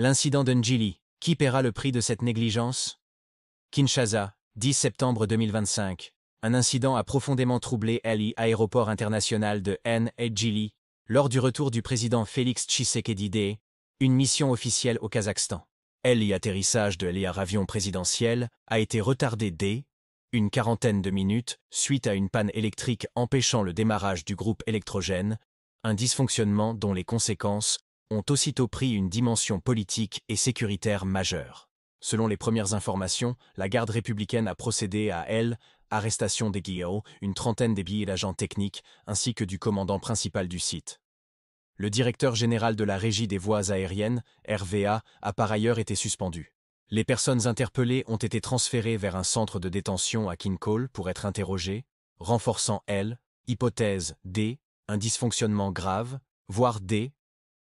L'incident de Njili, qui paiera le prix de cette négligence? Kinshasa, 10 septembre 2025. Un incident a profondément troublé l'aéroport international de Njili, lors du retour du président Félix Tshisekedi, une mission officielle au Kazakhstan. L'atterrissage de l'avion présidentiel a été retardé une quarantaine de minutes suite à une panne électrique empêchant le démarrage du groupe électrogène, un dysfonctionnement dont les conséquences ont aussitôt pris une dimension politique et sécuritaire majeure. Selon les premières informations, la garde républicaine a procédé à l'arrestation des guillemets, une trentaine des billets d'agents techniques, ainsi que du commandant principal du site. Le directeur général de la Régie des voies aériennes, RVA, a par ailleurs été suspendu. Les personnes interpellées ont été transférées vers un centre de détention à Kinkole pour être interrogées, renforçant hypothèse un dysfonctionnement grave, voire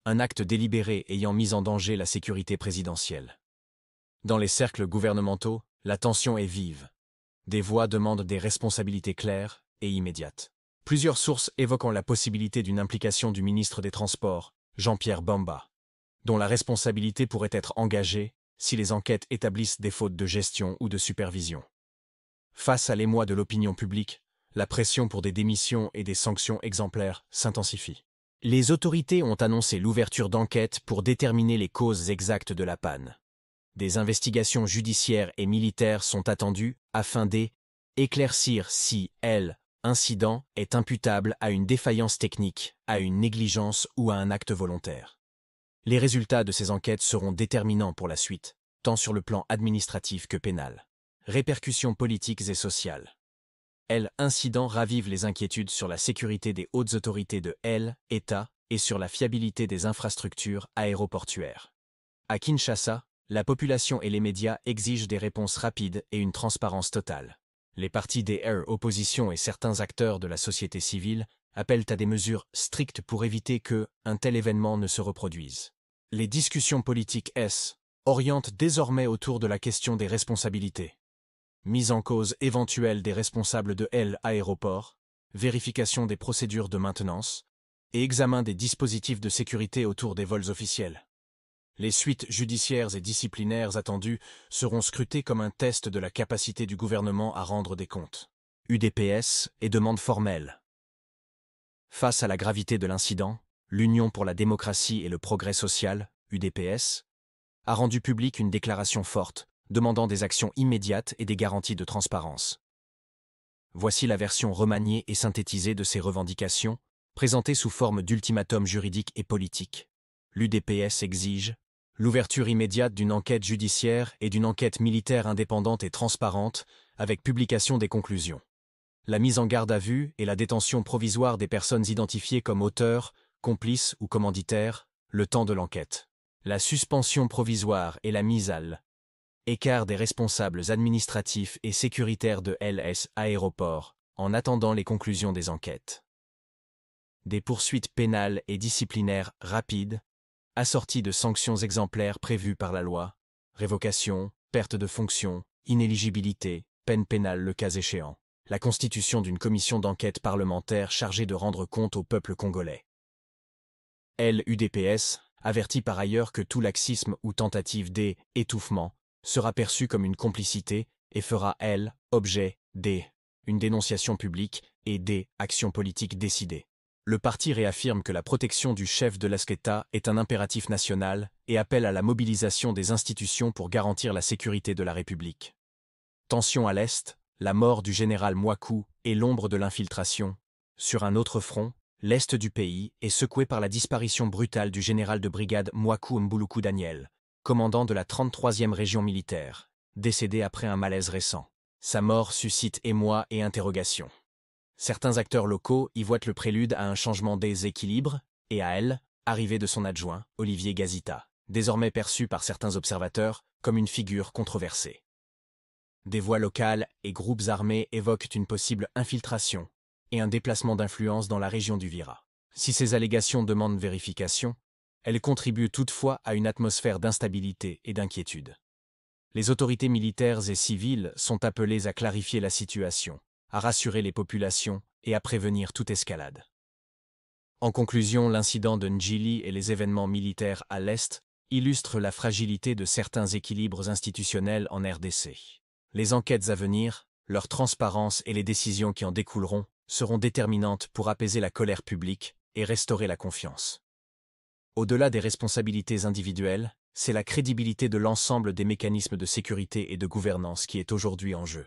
un acte délibéré ayant mis en danger la sécurité présidentielle. Dans les cercles gouvernementaux, la tension est vive. Des voix demandent des responsabilités claires et immédiates. Plusieurs sources évoquant la possibilité d'une implication du ministre des Transports, Jean-Pierre Bamba, dont la responsabilité pourrait être engagée si les enquêtes établissent des fautes de gestion ou de supervision. Face à l'émoi de l'opinion publique, la pression pour des démissions et des sanctions exemplaires s'intensifie. Les autorités ont annoncé l'ouverture d'enquêtes pour déterminer les causes exactes de la panne. Des investigations judiciaires et militaires sont attendues afin d'éclaircir si l'incident est imputable à une défaillance technique, à une négligence ou à un acte volontaire. Les résultats de ces enquêtes seront déterminants pour la suite, tant sur le plan administratif que pénal. Répercussions politiques et sociales. L'incident ravive les inquiétudes sur la sécurité des hautes autorités de l'État et sur la fiabilité des infrastructures aéroportuaires. À Kinshasa, la population et les médias exigent des réponses rapides et une transparence totale. Les partis des oppositions et certains acteurs de la société civile appellent à des mesures strictes pour éviter qu'un tel événement ne se reproduise. Les discussions politiques orientent désormais autour de la question des responsabilités. Mise en cause éventuelle des responsables de l'aéroport, vérification des procédures de maintenance et examen des dispositifs de sécurité autour des vols officiels. Les suites judiciaires et disciplinaires attendues seront scrutées comme un test de la capacité du gouvernement à rendre des comptes. UDPS et demande formelle. Face à la gravité de l'incident, l'Union pour la démocratie et le progrès social, UDPS, a rendu publique une déclaration forte, demandant des actions immédiates et des garanties de transparence. Voici la version remaniée et synthétisée de ces revendications, présentées sous forme d'ultimatum juridique et politique. L'UDPS exige l'ouverture immédiate d'une enquête judiciaire et d'une enquête militaire indépendante et transparente, avec publication des conclusions. La mise en garde à vue et la détention provisoire des personnes identifiées comme auteurs, complices ou commanditaires, le temps de l'enquête. La suspension provisoire et la mise à l'écart des responsables administratifs et sécuritaires de l'aéroport, en attendant les conclusions des enquêtes. Des poursuites pénales et disciplinaires rapides, assorties de sanctions exemplaires prévues par la loi, révocation, perte de fonction, inéligibilité, peine pénale le cas échéant. La constitution d'une commission d'enquête parlementaire chargée de rendre compte au peuple congolais. L'UDPS avertit par ailleurs que tout laxisme ou tentative d'étouffement sera perçu comme une complicité et fera, objet une dénonciation publique et actions politiques décidées. Le parti réaffirme que la protection du chef de l'État est un impératif national et appelle à la mobilisation des institutions pour garantir la sécurité de la République. Tension à l'Est, la mort du général Mouakou et l'ombre de l'infiltration. Sur un autre front, l'Est du pays est secoué par la disparition brutale du général de brigade Mouakou Mbouloukou Daniel, commandant de la 33e région militaire, décédé après un malaise récent. Sa mort suscite émoi et interrogations. Certains acteurs locaux y voient le prélude à un changement des équilibres et à l'arrivée de son adjoint, Olivier Gazita, désormais perçu par certains observateurs comme une figure controversée. Des voix locales et groupes armés évoquent une possible infiltration et un déplacement d'influence dans la région du Vira. Si ces allégations demandent vérification, elles contribuent toutefois à une atmosphère d'instabilité et d'inquiétude. Les autorités militaires et civiles sont appelées à clarifier la situation, à rassurer les populations et à prévenir toute escalade. En conclusion, l'incident de Njili et les événements militaires à l'Est illustre la fragilité de certains équilibres institutionnels en RDC. Les enquêtes à venir, leur transparence et les décisions qui en découleront seront déterminantes pour apaiser la colère publique et restaurer la confiance. Au-delà des responsabilités individuelles, c'est la crédibilité de l'ensemble des mécanismes de sécurité et de gouvernance qui est aujourd'hui en jeu.